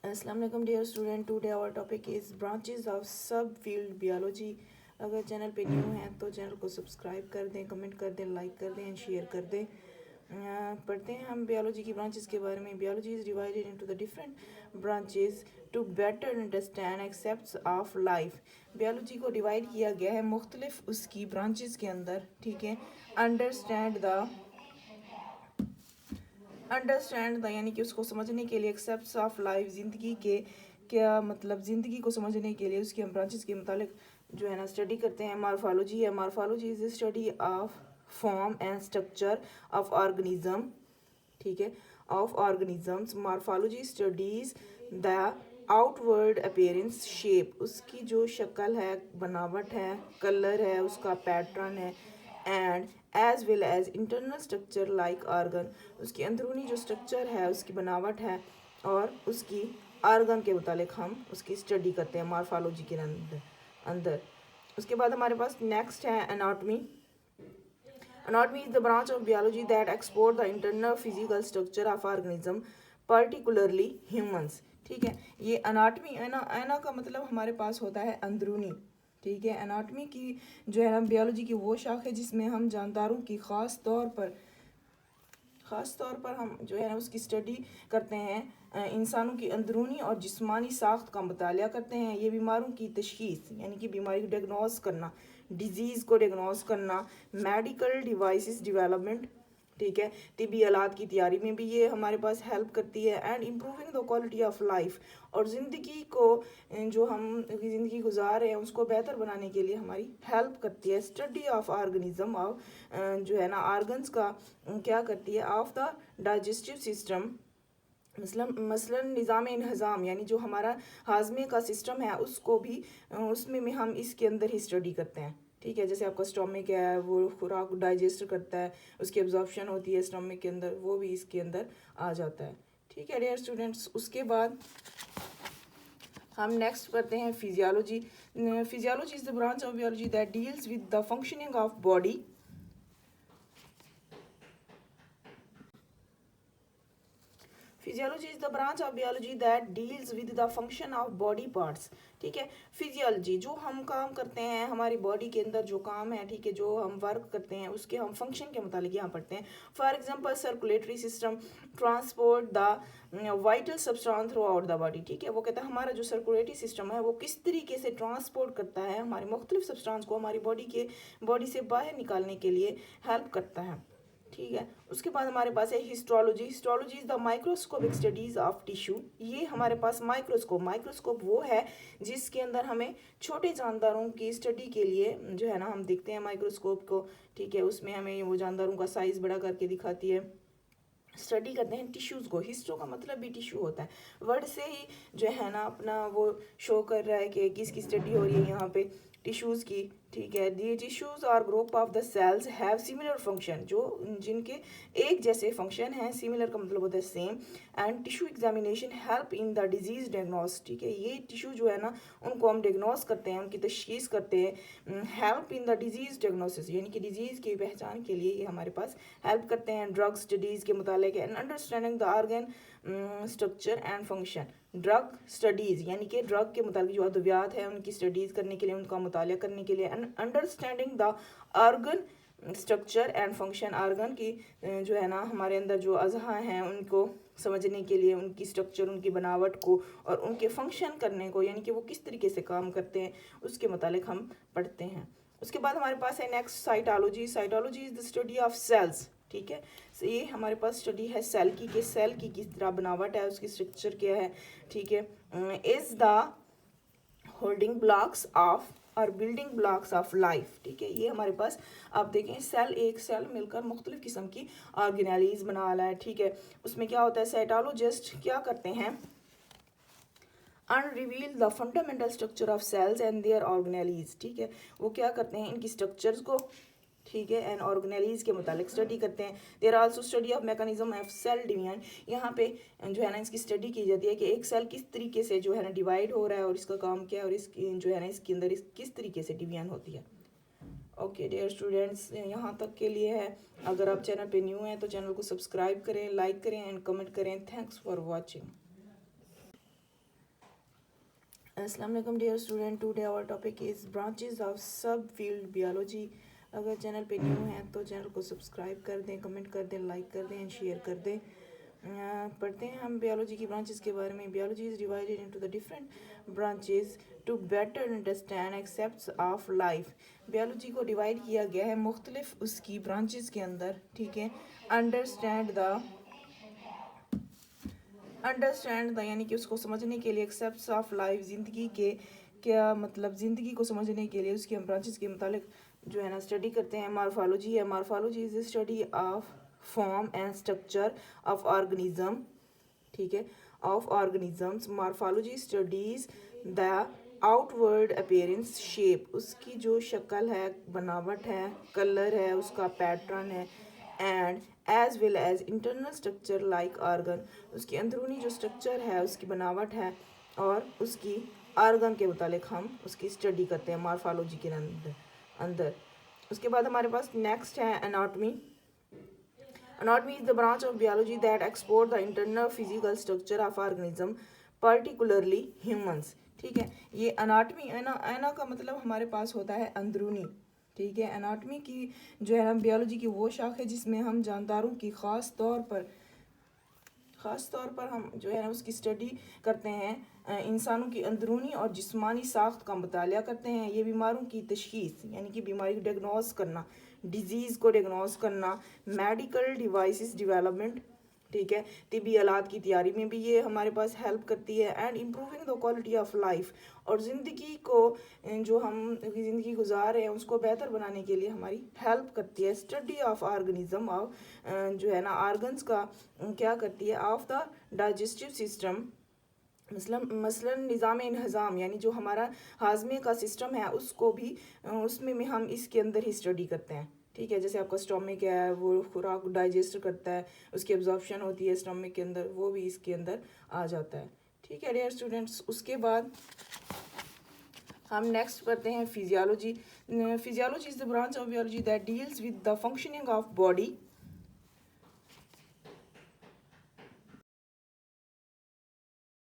Assalamu alaikum dear student. Today our topic is branches of subfield biology. अगर channel पे new हैं तो channel को सब्सक्राइब कर दें, कमेंट कर दें, लाइक कर दें एंड शेयर कर दें। पढ़ते हैं हम बियोलॉजी की ब्रांचेस के बारे में। Biology is divided into the different branches to better understand aspects of life. Biology को डिवाइड किया गया है मुख्तलिफ उसकी ब्रांचेस के अंदर, ठीक है। अंडरस्टैंड यानी कि उसको समझने के लिए, एक्सेप्ट्स ऑफ लाइफ ज़िंदगी के क्या मतलब, ज़िंदगी को समझने के लिए उसकी हम ब्रांचेस के मुतालिक जो है ना स्टडी करते हैं। मॉर्फोलॉजी है। Morphology is the study of form and structure of organism, ठीक है, of organisms. Morphology studies the outward appearance shape, उसकी जो शक्ल है, बनावट है, कलर है, उसका पैटर्न है, and as well as internal structure like organ, उसकी अंदरूनी जो स्ट्रक्चर है, उसकी बनावट है और उसकी ऑर्गन के मुतालिक हम उसकी स्टडी करते हैं मॉर्फोलॉजी के अंदर। उसके बाद हमारे पास नेक्स्ट है anatomy. Anatomy is the branch of biology that explores the internal physical structure of organism, particularly humans. ठीक है, ये अनाटमी एना का मतलब हमारे पास होता है अंदरूनी, ठीक है। एनाटमी की जो है ना बियोलॉजी की वो शाख है जिसमें हम जानदारों की ख़ास तौर पर हम जो है ना उसकी स्टडी करते हैं। इंसानों की अंदरूनी और जिस्मानी साख्त का मुताला करते हैं। ये बीमारों की तशख़ीस यानी कि बीमारी को डिagनोस करना, डिजीज़ को डिagनोस करना, मेडिकल डिवाइसेस डेवलपमेंट, ठीक है, तिबी आलात की तैयारी में भी ये हमारे पास हेल्प करती है। And improving the quality of life, और ज़िंदगी को जो हम ज़िंदगी गुजार रहे हैं उसको बेहतर बनाने के लिए हमारी हेल्प करती है। स्टडी ऑफ ऑर्गेनिज्म ऑफ जो है ना ऑर्गन्स का क्या करती है, ऑफ द डाइजेस्टिव सिस्टम, मसलन निज़ाम इंहज़ाम यानी जो हमारा हाजमे का सिस्टम है उसको भी उसमें में हम इसके अंदर ही स्टडी करते हैं, ठीक है। जैसे आपका स्टोमिक है, वो खुराक डाइजेस्ट करता है, उसकी एब्जॉर्प्शन होती है स्टोमिक के अंदर, वो भी इसके अंदर आ जाता है, ठीक है डियर स्टूडेंट्स। उसके बाद हम नेक्स्ट करते हैं physiology. Physiology is the branch of biology that deals with the functioning of body. Physiology is the branch of biology that deals with the function of body parts, ठीक है। Physiology जो हम काम करते हैं हमारी बॉडी के अंदर, जो काम है, ठीक है, जो हम वर्क करते हैं उसके हम फंक्शन के मुतालिक यहाँ पढ़ते हैं। For example circulatory system transport the vital substance through out the body, ठीक है। वो कहता है हमारा जो सर्कुलेटरी सिस्टम है वो किस तरीके से ट्रांसपोर्ट करता है हमारे मुख्तलिफ सब्सटेंस को हमारी बॉडी से बाहर निकालने के लिए हेल्प करता है, ठीक है। उसके बाद हमारे पास है histology. Histology is the microscopic studies of tissue. ये हमारे पास माइक्रोस्कोप वो है जिसके अंदर हमें छोटे जानदारों की स्टडी के लिए जो है ना हम देखते हैं माइक्रोस्कोप को, ठीक है। उसमें हमें वो जानदारों का साइज बड़ा करके दिखाती है, स्टडी करते हैं टिश्यूज़ को। हिस्टो का मतलब भी टिश्यू होता है, वर्ड से ही जो है ना अपना वो शो कर रहा है कि किसकी स्टडी हो रही है यहाँ पे, टिश्यूज़ की, ठीक है। The tissues are group of the cells have similar function, जो जिनके एक जैसे फंक्शन हैं, सिमिलर का मतलब होता है same. And tissue examination help in the disease diagnose, ठीक है। ये टिश्यू जो है ना उनको हम डायग्नोस करते हैं, उनकी तशखीस करते हैं। Help in the disease diagnosis यानी कि डिजीज़ की पहचान के लिए ये हमारे पास हेल्प करते हैं। ड्रग स्टडीज़ के मुतालिक and understanding the organ structure and function. Drug studies यानी कि ड्रग के मुताबिक जो अद्वियात है उनकी स्टडीज़ करने के लिए, उनका मुताला करने के लिए। Understanding the organ structure and function, organ की जो है ना हमारे अंदर जो अज़हा हैं उनको समझने के लिए, उनकी स्ट्रक्चर, उनकी बनावट को और उनके फंक्शन करने को यानी कि वो किस तरीके से काम करते हैं उसके मुतालिक हम पढ़ते हैं। उसके बाद हमारे पास है next cytology. Cytology is the study of cells, ठीक है। ये हमारे पास स्टडी है सेल की, कि सेल की किस तरह बनावट है, उसकी स्ट्रक्चर क्या है, ठीक है। Is the holding blocks of और बिल्डिंग ब्लॉक्स ऑफ लाइफ, ठीक है। ये हमारे पास आप देखें सेल, एक सेल मिलकर मुख्तलिफ किस्म की ऑर्गेनेलीज बना रहा है, ठीक है। उसमें क्या होता है, साइटोलॉजिस्ट क्या करते हैं, unreveal the fundamental structure of cells and their organelles, ठीक है। वो क्या करते हैं इनकी स्ट्रक्चर्स को, ठीक है, एंड ऑर्गेनेलीज के मुतालिक स्टडी करते हैं। There also study of mechanism of cell division, यहाँ पे जो है ना इसकी स्टडी की जाती है कि एक सेल किस तरीके से जो है ना डिवाइड हो रहा है और इसका काम क्या है और इसकी जो है ना इसके अंदर किस तरीके से डिवीजन होती है। ओके डियर स्टूडेंट्स, यहाँ तक के लिए है। अगर आप चैनल पे न्यू हैं तो चैनल को सब्सक्राइब करें, लाइक करें एंड कमेंट करें। Thanks for watching. अस्सलाम वालेकुम dear student, today our topic is branches of subfield biology. अगर चैनल पे न्यू हैं तो चैनल को सब्सक्राइब कर दें, कमेंट कर दें, लाइक कर दें एंड शेयर कर दें। पढ़ते हैं हम बियोलॉजी की ब्रांचेस के बारे में। Biology is divided into the different branches to better understand aspects of life. Biology को डिवाइड किया गया है मुख्तलिफ उसकी ब्रांचेस के अंदर, ठीक है। अंडरस्टैंड द यानी कि उसको समझने के लिए, एक्सेप्ट्स ऑफ लाइफ ज़िंदगी के क्या मतलब, ज़िंदगी को समझने के लिए उसकी हम ब्रांचेस के मुतालिक जो है ना स्टडी करते हैं। मार्फोलॉजी है, morphology is study of form and structure of organism, ठीक है, of organisms. Morphology studies the outward appearance shape, उसकी जो शक्ल है, बनावट है, कलर है, उसका पैटर्न है, and as well as internal structure like organ, उसकी अंदरूनी जो स्ट्रक्चर है, उसकी बनावट है और उसकी आर्गन के मुतालिक हम उसकी स्टडी करते हैं मार्फोलॉजी के अंदर। उसके बाद हमारे पास नेक्स्ट है anatomy. Anatomy is the branch of biology that explores the internal physical structure of organism, particularly humans. ठीक है, ये अनाटमी, एना का मतलब हमारे पास होता है अंदरूनी, ठीक है। एनाटमी की जो है ना बियोलॉजी की वो शाख है जिसमें हम जानदारों की ख़ास तौर पर हम जो है ना उसकी स्टडी करते हैं। इंसानों की अंदरूनी और जिस्मानी साख्त का मुतालिया करते हैं। ये बीमारों की तशखीस यानी कि बीमारी को डिagनोस करना, डिजीज़ को डिagनोस करना, मेडिकल डिवाइसेस डेवलपमेंट, ठीक है, तिबी आलात की तैयारी में भी ये हमारे पास हेल्प करती है। And improving the quality of life, और ज़िंदगी को जो हम ज़िंदगी गुजार रहे हैं उसको बेहतर बनाने के लिए हमारी हेल्प करती है। स्टडी ऑफ ऑर्गेनिज्म, ऑफ जो है ना ऑर्गन्स का क्या करती है, ऑफ द डाइजेस्टिव सिस्टम, मसलन निज़ाम इंहज़ाम यानी जो हमारा हाजमे का सिस्टम है उसको भी उसमें भी हम इसके अंदर ही स्टडी करते हैं, ठीक है। जैसे आपका स्टोमिक है, वो खुराक डाइजेस्ट करता है, उसकी एब्जॉर्प्शन होती है स्टोमिक के अंदर, वो भी इसके अंदर आ जाता है, ठीक है डियर स्टूडेंट्स। उसके बाद हम नेक्स्ट करते हैं physiology. Physiology is the branch of biology that deals with the functioning of body